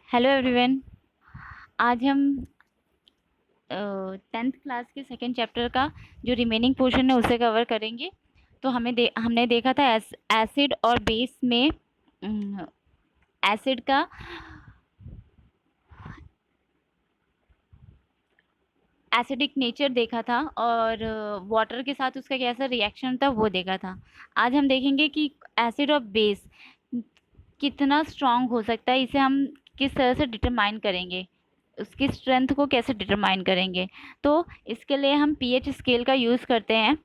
Hello everyone. आज हम 10th class के सेकंड चैप्टर का जो रिमेनिंग पोर्शन है उसे कवर करेंगे। तो हमने देखा था एसिड और बेस में एसिड का एसिडिक नेचर देखा था और वाटर के साथ उसका कैसा रिएक्शन था वो देखा था। आज हम देखेंगे कि एसिड और बेस कितना स्ट्रांग हो सकता है, इसे हम किस तरह से डिटरमाइन करेंगे, उसकी स्ट्रेंथ को कैसे डिटरमाइन करेंगे। तो इसके लिए हम पीएच स्केल का यूज़ करते हैं।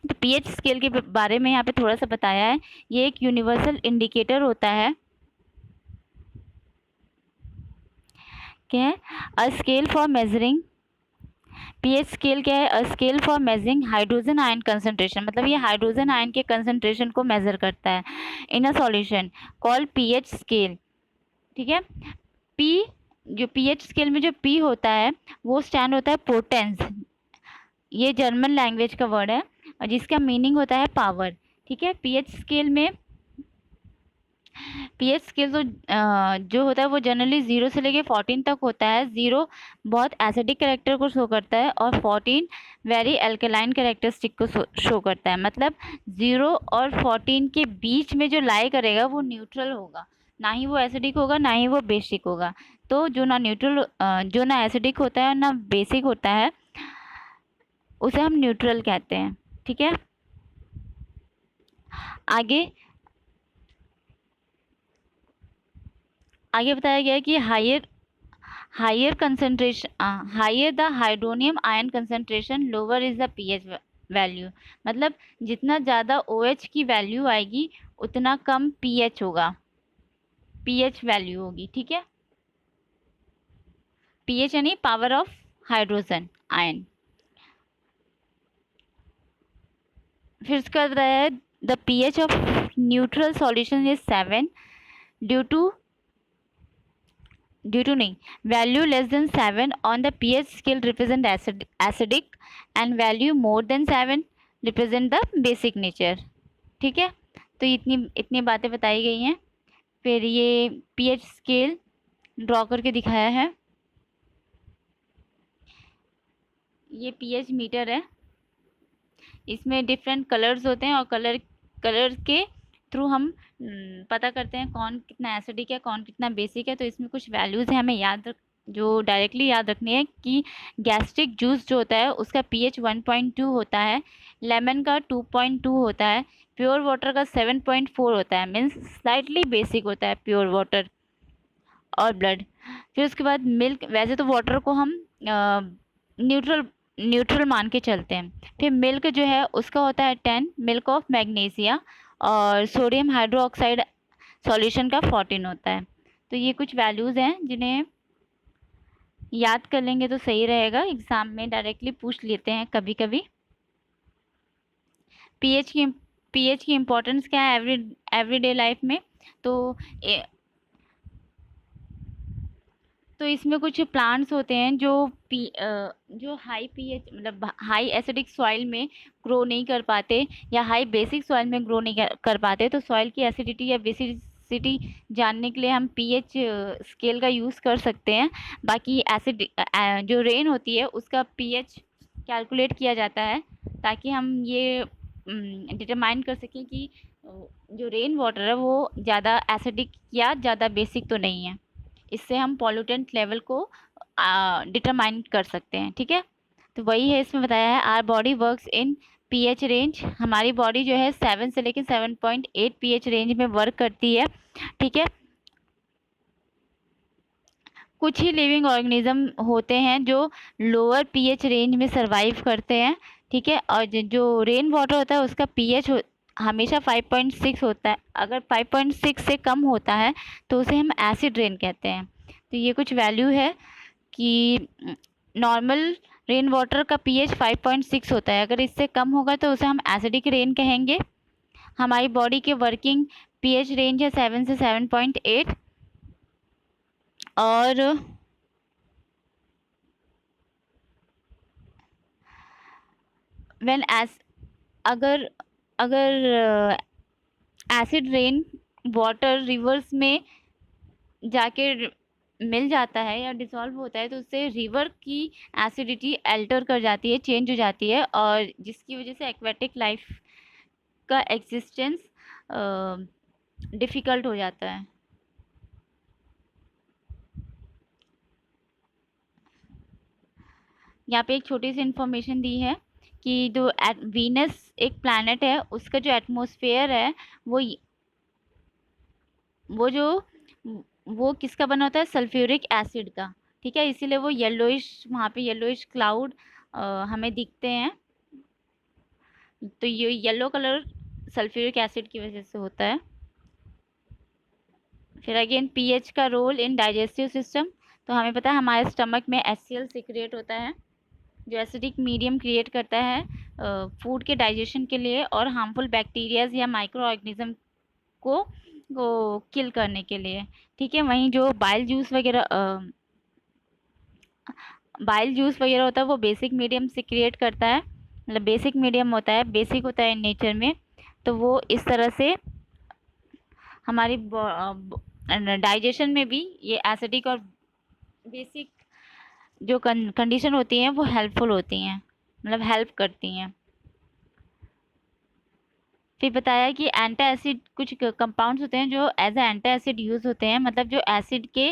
तो पीएच स्केल के बारे में यहाँ पे थोड़ा सा बताया है। ये एक यूनिवर्सल इंडिकेटर होता है। क्या है? A scale for measuring pH scale क्या है? A scale for measuring hydrogen ion concentration, मतलब ये हाइड्रोजन आयन के कंसंट्रेशन को मेजर करता है in a solution called pH scale. ठीक है। पी जो पीएच स्केल में जो पी होता है वो स्टैंड होता है पोटेंस। ये जर्मन लैंग्वेज का वर्ड है और जिसका मीनिंग होता है पावर। ठीक है। पीएच स्केल जो होता है वो जनरली 0 से लेके 14 तक होता है। 0 बहुत एसिडिक कैरेक्टर को शो करता है और 14 वेरी अल्कलाइन कैरेक्टरिस्टिक को शो करता है। मतलब 0 और 14 के बीच में जो लाई करेगा वो न्यूट्रल होगा, ना ही वो एसिडिक होगा ना ही वो बेसिक होगा। तो जो ना एसिडिक होता है और ना बेसिक होता है उसे हम न्यूट्रल कहते हैं। ठीक है। आगे आगे बताया गया है कि higher the hydronium ion concentration lower is the pH value. मतलब जितना ज़्यादा OH की वैल्यू आएगी उतना कम पीएच होगा, पीएच वैल्यू होगी। ठीक है। पीएच यानी पावर ऑफ हाइड्रोजन आयन। फिर उसके बाद बताया है the pH of neutral solution is 7 due to नहीं, value less than 7 on the pH scale represent acidic and value more than 7 represent the basic nature. ठीक है। तो इतनी इतनी बातें बताई गई हैं। फिर ये पीएच स्केल ड्रॉ करके दिखाया है। ये पीएच मीटर है। इसमें डिफरेंट कलर्स होते हैं और कलर के थ्रू हम पता करते हैं कौन कितना एसिडिक है कौन कितना बेसिक है। तो इसमें कुछ वैल्यूज़ हैं, हमें जो डायरेक्टली याद रखनी है कि गैस्ट्रिक जूस जो होता है उसका पीएच 1.2 होता है, लेमन का 2.2 होता है, प्योर वाटर का 7.4 होता है, मीन्स स्लाइटली बेसिक होता है प्योर वाटर और ब्लड। फिर उसके बाद मिल्क, वैसे तो वाटर को हम न्यूट्रल न्यूट्रल मान के चलते हैं। फिर मिल्क जो है उसका होता है 10, मिल्क ऑफ मैग्नीशिया, और सोडियम हाइड्रोक्साइड सॉल्यूशन का 14 होता है। तो ये कुछ वैल्यूज़ हैं जिन्हें याद कर लेंगे तो सही रहेगा, एग्ज़ाम में डायरेक्टली पूछ लेते हैं कभी कभी। पीएच की पीएच की इम्पोर्टेंस क्या है एवरीडे लाइफ में। तो तो इसमें कुछ प्लांट्स होते हैं जो हाई पीएच मतलब हाई एसिडिक सॉइल में ग्रो नहीं कर पाते या हाई बेसिक सॉइल में ग्रो नहीं कर पाते। तो सॉइल की एसिडिटी या बेसिसिटी जानने के लिए हम पीएच स्केल का यूज़ कर सकते हैं। बाकी एसिड जो रेन होती है उसका पीएच कैलकुलेट किया जाता है ताकि हम ये डिटरमाइन कर सकें कि जो रेन वाटर है वो ज़्यादा एसिडिक या ज़्यादा बेसिक तो नहीं है। इससे हम पॉल्यूटेंट लेवल को डिटरमाइन कर सकते हैं। ठीक है। तो वही है इसमें बताया है our body works in pH range. हमारी बॉडी जो है 7 से लेकर 7.8 पीएच रेंज में वर्क करती है। ठीक है। कुछ ही लिविंग ऑर्गेनिज्म होते हैं जो लोअर पीएच रेंज में सरवाइव करते हैं। ठीक है। और जो रेन वाटर होता है उसका पीएच हमेशा 5.6 होता है। अगर 5.6 से कम होता है तो उसे हम एसिड रेन कहते हैं। तो ये कुछ वैल्यू है कि नॉर्मल रेन वाटर का पीएच 5.6 होता है, अगर इससे कम होगा तो उसे हम एसिडिक रेन कहेंगे। हमारी बॉडी के वर्किंग पीएच रेंज है 7 से 7.8। और व्हेन एस अगर अगर एसिड रेन वाटर रिवर्स में जाके मिल जाता है या डिसॉल्व होता है, तो उससे रिवर की एसिडिटी अल्टर कर जाती है, चेंज हो जाती है, और जिसकी वजह से एक्वेटिक लाइफ का एग्जिस्टेंस डिफ़िकल्ट हो जाता है। यहाँ पे एक छोटी सी इंफॉर्मेशन दी है कि जो वीनस एक प्लैनेट है, उसका जो एटमॉस्फेयर है वो जो वो किसका बना होता है, सल्फ्यूरिक एसिड का। ठीक है, इसीलिए वो येलोइश, वहाँ पे येलोइश क्लाउड हमें दिखते हैं। तो ये येलो कलर सल्फ्यूरिक एसिड की वजह से होता है। फिर अगेन पीएच का रोल इन डाइजेस्टिव सिस्टम। तो हमें पता है हमारे स्टमक में HCl सीक्रेट होता है, जो एसिडिक मीडियम क्रिएट करता है फूड के डाइजेशन के लिए और हार्मफुल बैक्टीरियाज या माइक्रो ऑर्गेनिज्म को किल करने के लिए। ठीक है, वहीं जो बाइल जूस वगैरह होता है वो बेसिक मीडियम से क्रिएट करता है, मतलब बेसिक मीडियम होता है, बेसिक होता है इन नेचर में। तो वो इस तरह से हमारी डाइजेशन में भी ये एसिडिक और बेसिक जो कंडीशन होती हैं वो हेल्पफुल होती हैं, मतलब हेल्प करती हैं। फिर बताया कि एंटी एसिड कुछ कंपाउंड्स होते हैं जो as a anti acid use होते हैं, मतलब जो एसिड के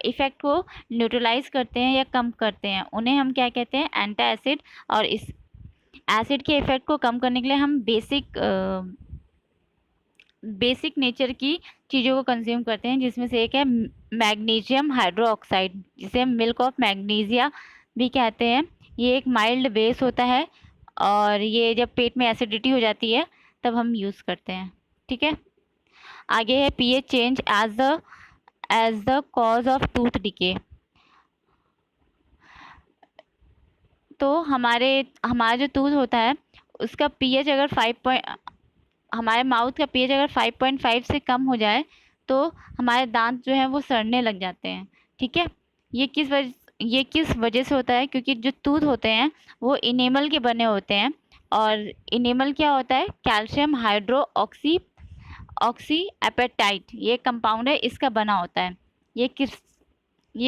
इफ़ेक्ट को न्यूट्रलाइज करते हैं या कम करते हैं, उन्हें हम क्या कहते हैं, एंटी एसिड। और इस एसिड के इफ़ेक्ट को कम करने के लिए हम बेसिक नेचर की चीज़ों को कंज्यूम करते हैं, जिसमें से एक है मैग्नीशियम हाइड्रोक्साइड, जिसे मिल्क ऑफ मैग्नीशिया भी कहते हैं। ये एक माइल्ड बेस होता है और ये जब पेट में एसिडिटी हो जाती है तब हम यूज़ करते हैं। ठीक है, आगे है pH change as the cause of tooth decay. तो हमारा जो टूथ होता है उसका पीएच अगर 5 हमारे माउथ का पीएच अगर 5.5 से कम हो जाए तो हमारे दांत जो हैं वो सड़ने लग जाते हैं। ठीक है, ये किस वजह से होता है, क्योंकि जो टूथ होते हैं वो इनेमल के बने होते हैं, और इनेमल क्या होता है, कैल्शियम हाइड्रो ऑक्सी एपेटाइट, ये कंपाउंड है, इसका बना होता है। ये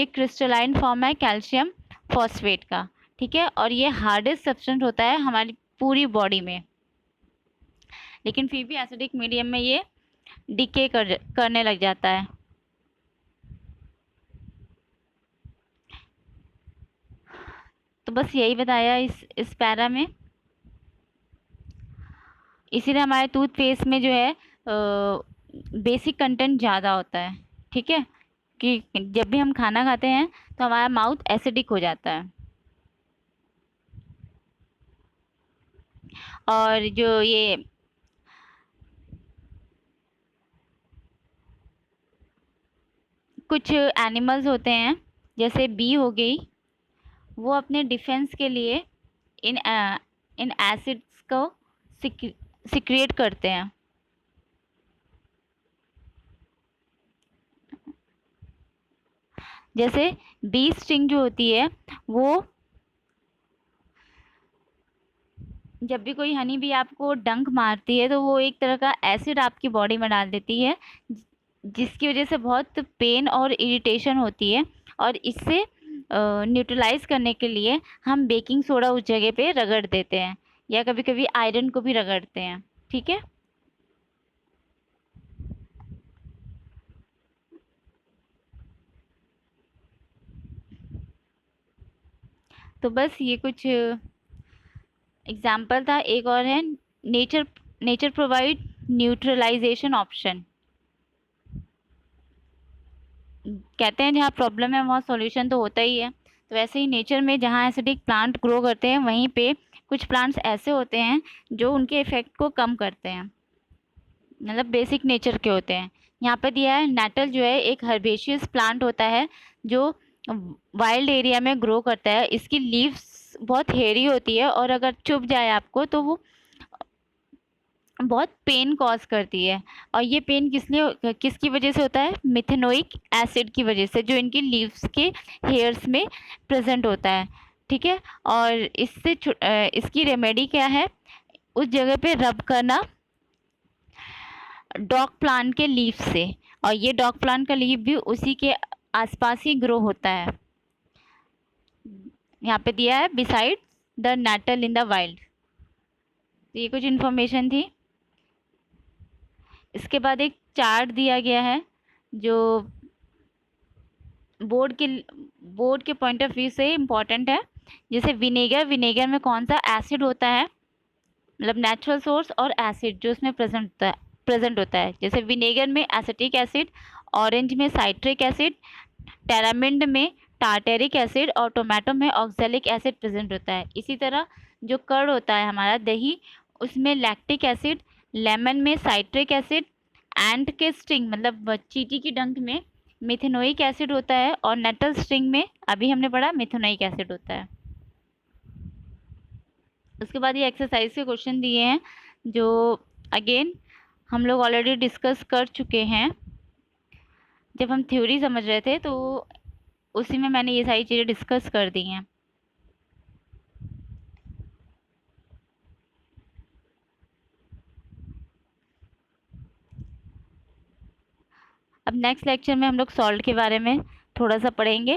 क्रिस्टलाइन फॉर्म है कैल्शियम फॉस्फेट का। ठीक है, और ये हार्डेस्ट सब्सटेंस होता है हमारी पूरी बॉडी में, लेकिन फिर भी एसिडिक मीडियम में ये डिके करने लग जाता है। तो बस यही बताया इस पैरा में। इसीलिए हमारे टूथपेस्ट में जो है बेसिक कंटेंट ज़्यादा होता है। ठीक है, कि जब भी हम खाना खाते हैं तो हमारा माउथ एसिडिक हो जाता है। और जो ये कुछ एनिमल्स होते हैं जैसे बी हो गई, वो अपने डिफेंस के लिए इन एसिड्स को सिक्रिएट करते हैं। जैसे बी स्टिंग जो होती है वो, जब भी कोई हनी बी आपको डंक मारती है तो वो एक तरह का एसिड आपकी बॉडी में डाल देती है, जिसकी वजह से बहुत पेन और इरिटेशन होती है। और इससे न्यूट्रलाइज करने के लिए हम बेकिंग सोडा उस जगह पे रगड़ देते हैं, या कभी कभी आयरन को भी रगड़ते हैं। ठीक है, तो बस ये कुछ एग्जाम्पल था। एक और है नेचर प्रोवाइड न्यूट्रलाइजेशन ऑप्शन। कहते हैं जहाँ प्रॉब्लम है वहाँ सॉल्यूशन तो होता ही है। तो वैसे ही नेचर में जहाँ एसिडिक प्लांट ग्रो करते हैं वहीं पे कुछ प्लांट्स ऐसे होते हैं जो उनके इफ़ेक्ट को कम करते हैं, मतलब बेसिक नेचर के होते हैं। यहाँ पे दिया है नेटल जो है एक हर्बेशियस प्लांट होता है जो वाइल्ड एरिया में ग्रो करता है। इसकी लीव्स बहुत हेरी होती है और अगर चुभ जाए आपको तो वो बहुत पेन कॉज करती है। और ये पेन किसकी वजह से होता है, मिथेनोइक एसिड की वजह से, जो इनकी लीव्स के हेयर्स में प्रेजेंट होता है। ठीक है, और इसकी रेमेडी क्या है, उस जगह पे रब करना डॉग प्लांट के लीफ से, और ये डॉग प्लांट का लीफ भी उसी के आसपास ही ग्रो होता है। यहाँ पे दिया है beside the nettle in the wild. तो ये कुछ इन्फॉर्मेशन थी। इसके बाद एक चार्ट दिया गया है जो बोर्ड के पॉइंट ऑफ व्यू से इम्पॉर्टेंट है। जैसे विनेगर में कौन सा एसिड होता है, मतलब नेचुरल सोर्स और एसिड जो उसमें प्रेजेंट होता है। जैसे विनेगर में एसिटिक एसिड, ऑरेंज में साइट्रिक एसिड, टेरामिंड में टार्टेरिक एसिड और टोमेटो में ऑक्सैलिक एसिड प्रेजेंट होता है। इसी तरह जो कर्ड होता है हमारा दही, उसमें लैक्टिक एसिड, लेमन में साइट्रिक एसिड, एंट के स्टिंग मतलब चींटी की डंक में मिथेनोइक एसिड होता है और नेटल स्टिंग में अभी हमने पढ़ा मिथेनोइक एसिड होता है। उसके बाद ये एक्सरसाइज के क्वेश्चन दिए हैं जो अगेन हम लोग ऑलरेडी डिस्कस कर चुके हैं जब हम थ्योरी समझ रहे थे, तो उसी में मैंने ये सारी चीज़ें डिस्कस कर दी हैं। अब नेक्स्ट लेक्चर में हम लोग सॉल्ट के बारे में थोड़ा सा पढ़ेंगे।